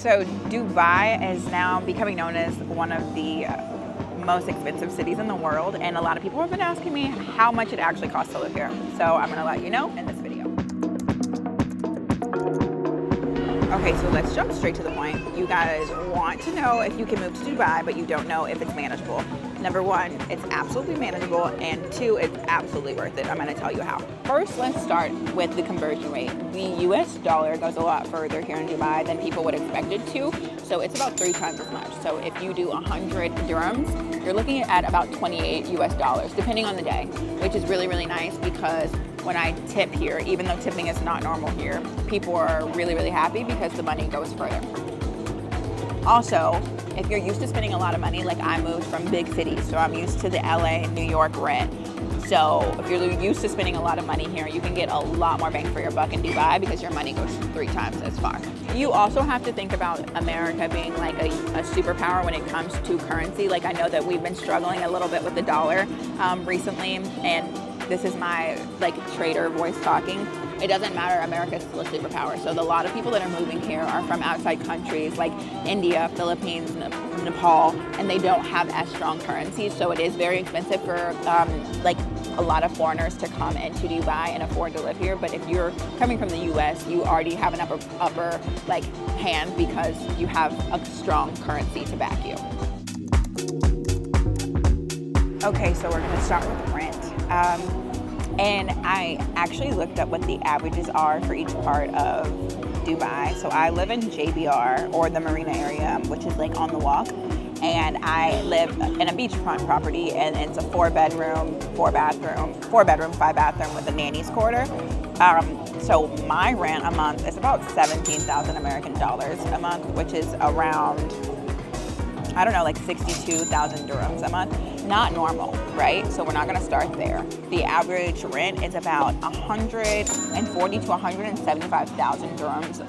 So Dubai is now becoming known as one of the most expensive cities in the world, and a lot of people have been asking me how much it actually costs to live here. So I'm gonna let you know in this video. Okay, so let's jump straight to the point. You guys want to know if you can move to Dubai, but you don't know if it's manageable. Number one, it's absolutely manageable, and two, it's absolutely worth it. I'm gonna tell you how. First, let's start with the conversion rate. The US dollar goes a lot further here in Dubai than people would expect it to, so it's about 3 times as much. So if you do 100 dirhams, you're looking at about 28 US dollars, depending on the day, which is really, really nice because when I tip here, even though tipping is not normal here, people are really, really happy because the money goes further. Also, if you're used to spending a lot of money, like I moved from big cities, so I'm used to the LA and New York rent. So if you're used to spending a lot of money here, you can get a lot more bang for your buck in Dubai because your money goes 3 times as far. You also have to think about America being like a superpower when it comes to currency. Like I know that we've been struggling a little bit with the dollar recently, and this is my like trader voice talking. It doesn't matter, America is still a superpower. So a lot of people that are moving here are from outside countries like India, Philippines, Nepal, and they don't have as strong currencies. So it is very expensive for like a lot of foreigners to come into Dubai and afford to live here. But if you're coming from the US, you already have an upper like hand because you have a strong currency to back you. Okay, so we're gonna start with rent. And I actually looked up what the averages are for each part of Dubai. So I live in JBR, or the marina area, which is like on the walk. And I live in a beachfront property, and it's a 4-bedroom, 5-bathroom with a nanny's quarter. So my rent a month is about 17,000 American dollars a month, which is around, I don't know, like 62,000 dirhams a month. Not normal, right? So we're not gonna start there. The average rent is about 140 to 175,000 dirhams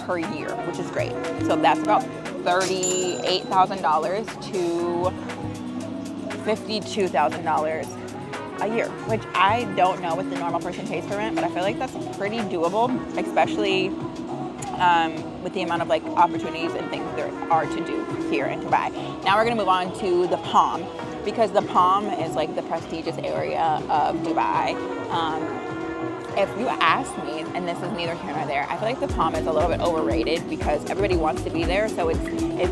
per year, which is great. So that's about $38,000 to $52,000 a year, which I don't know what the normal person pays for rent, but I feel like that's pretty doable, especially with the amount of like opportunities and things there are to do here in Dubai. Now we're gonna move on to the Palm, because the Palm is like the prestigious area of Dubai. If you ask me, and this is neither here nor there, I feel like the Palm is a little bit overrated because everybody wants to be there, so it's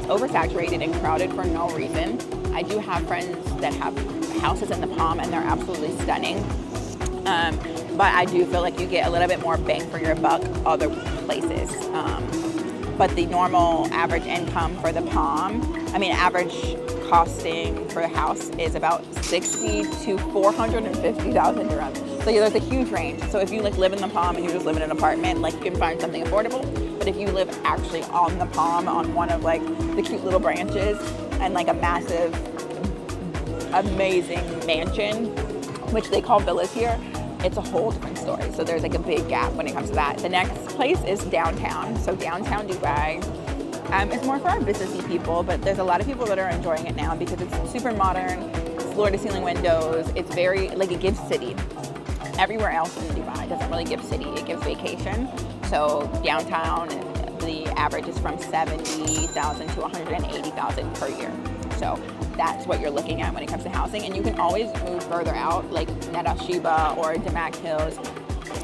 oversaturated and crowded for no reason. I do have friends that have houses in the Palm and they're absolutely stunning. But I do feel like you get a little bit more bang for your buck other places. But the normal average income for the Palm, average costing for a house is about 60 to 450,000 dirhams. So there's a huge range. So if you like live in the Palm and you just live in an apartment, like you can find something affordable. But if you live actually on the Palm, on one of like the cute little branches, and like a massive, amazing mansion, which they call villas here, it's a whole different story. So there's like a big gap when it comes to that. The next place is downtown. So downtown Dubai, it's more for our businessy people, but there's a lot of people that are enjoying it now because it's super modern, it's floor to ceiling windows, it's very, like it gives city. Everywhere else in Dubai doesn't really give city, it gives vacation. So downtown, the average is from 70,000 to 180,000 per year. So that's what you're looking at when it comes to housing. And you can always move further out, like Neda Sheba or Debunking Hills,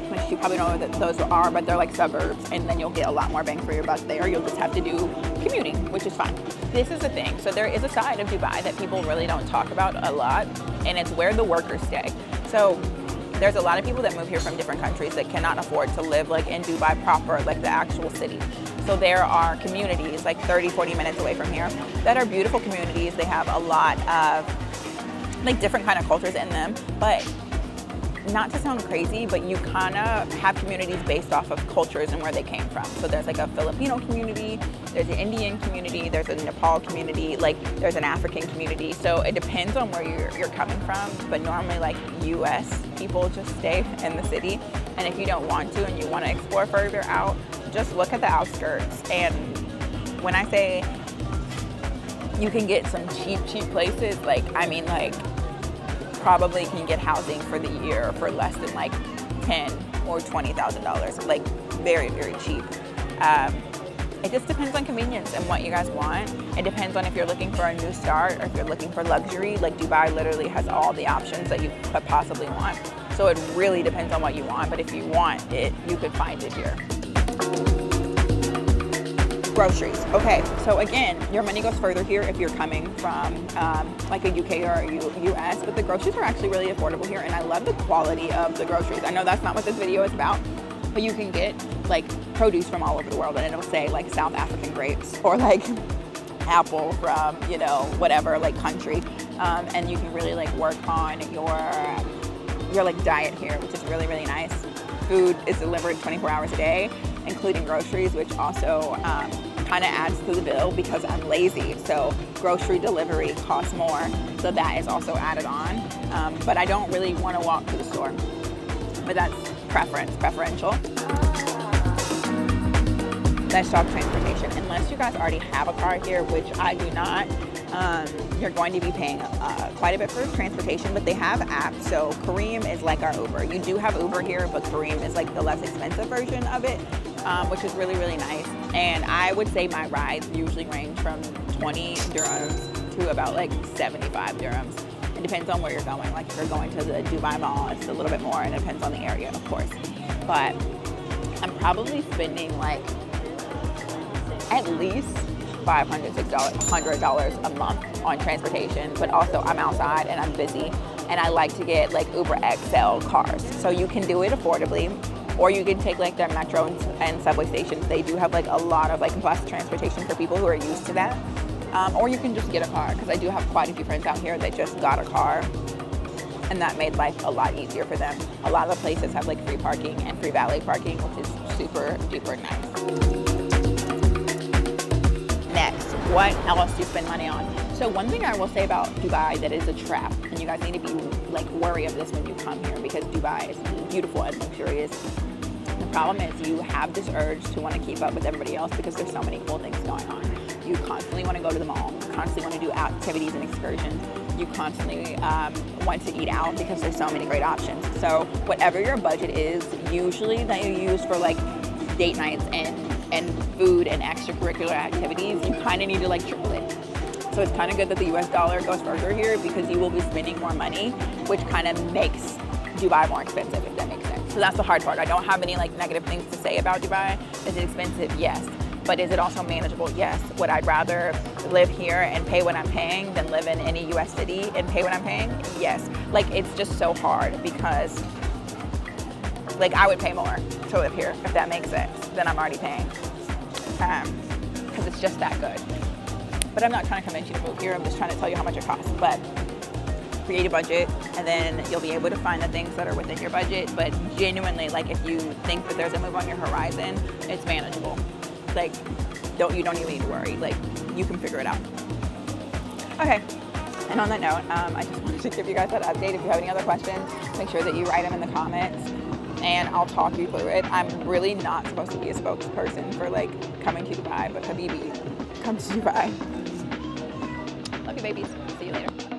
which you probably know what those are, but they're like suburbs, and then you'll get a lot more bang for your buck there. You'll just have to do commuting, which is fine. This is the thing. So there is a side of Dubai that people really don't talk about a lot, and it's where the workers stay. So there's a lot of people that move here from different countries that cannot afford to live like in Dubai proper, like the actual city. So there are communities like 30, 40 minutes away from here that are beautiful communities. They have a lot of like different kind of cultures in them, but not to sound crazy, but you kind of have communities based off of cultures and where they came from. So there's like a Filipino community, there's an Indian community, there's a Nepal community, like there's an African community. So it depends on where you're coming from, but normally like US people just stay in the city. And if you don't want to and you want to explore further out, just look at the outskirts. And when I say you can get some cheap places, like probably can get housing for the year for less than like $10,000 or $20,000, like very, very cheap. it just depends on convenience and what you guys want. It depends on if you're looking for a new start or if you're looking for luxury. Like Dubai literally has all the options that you could possibly want. So it really depends on what you want, but if you want it, you could find it here. Groceries. Okay, so again, your money goes further here if you're coming from like a UK or a US, but the groceries are actually really affordable here, and I love the quality of the groceries. I know that's not what this video is about, but you can get like produce from all over the world, and it'll say like South African grapes or like apple from, you know, whatever like country, and you can really like work on your like diet here, which is really, really nice. Food is delivered 24 hours a day, including groceries, which also kind of adds to the bill because I'm lazy. So grocery delivery costs more, so that is also added on. But I don't really want to walk to the store, but that's preferential. Let's talk transportation. Unless you guys already have a car here, which I do not, you're going to be paying quite a bit for transportation, but they have apps. So Careem is like our Uber. You do have Uber here, but Careem is like the less expensive version of it, which is really, really nice. And I would say my rides usually range from 20 dirhams to about like 75 dirhams. It depends on where you're going. Like if you're going to the Dubai Mall, it's a little bit more, and it depends on the area, of course. But I'm probably spending like at least $500, $600 a month on transportation, but also I'm outside and I'm busy, and I like to get like Uber XL cars. So you can do it affordably, or you can take like their metro and subway stations. They do have like a lot of like bus transportation for people who are used to that. Or you can just get a car, because I do have quite a few friends out here that just got a car, and that made life a lot easier for them. A lot of the places have like free parking and free valet parking, which is super duper nice. Next, what else do you spend money on? So one thing I will say about Dubai that is a trap, and you guys need to be like wary of this when you come here, because Dubai is beautiful and luxurious. The problem is you have this urge to want to keep up with everybody else because there's so many cool things going on. You constantly want to go to the mall, you constantly want to do activities and excursions, you constantly want to eat out because there's so many great options. So whatever your budget is, usually that you use for like date nights and food and extracurricular activities, you kind of need to like triple it. So it's kind of good that the US dollar goes further here, because you will be spending more money, which kind of makes Dubai more expensive, if that makes sense. So that's the hard part. I don't have any like negative things to say about Dubai. Is it expensive? Yes. But is it also manageable? Yes. Would I rather live here and pay what I'm paying than live in any US city and pay what I'm paying? Yes. Like it's just so hard, because like I would pay more to live here, if that makes sense, than I'm already paying, because it's just that good. But I'm not trying to convince you to move here. I'm just trying to tell you how much it costs. But create a budget, and then you'll be able to find the things that are within your budget. But genuinely, like if you think that there's a move on your horizon, it's manageable. Like you don't even need to worry. Like you can figure it out. Okay. And on that note, I just wanted to give you guys that update. If you have any other questions, make sure that you write them in the comments, and I'll talk you through it. I'm really not supposed to be a spokesperson for like coming to Dubai, but Habibi, come to Dubai. Love you, babies. See you later.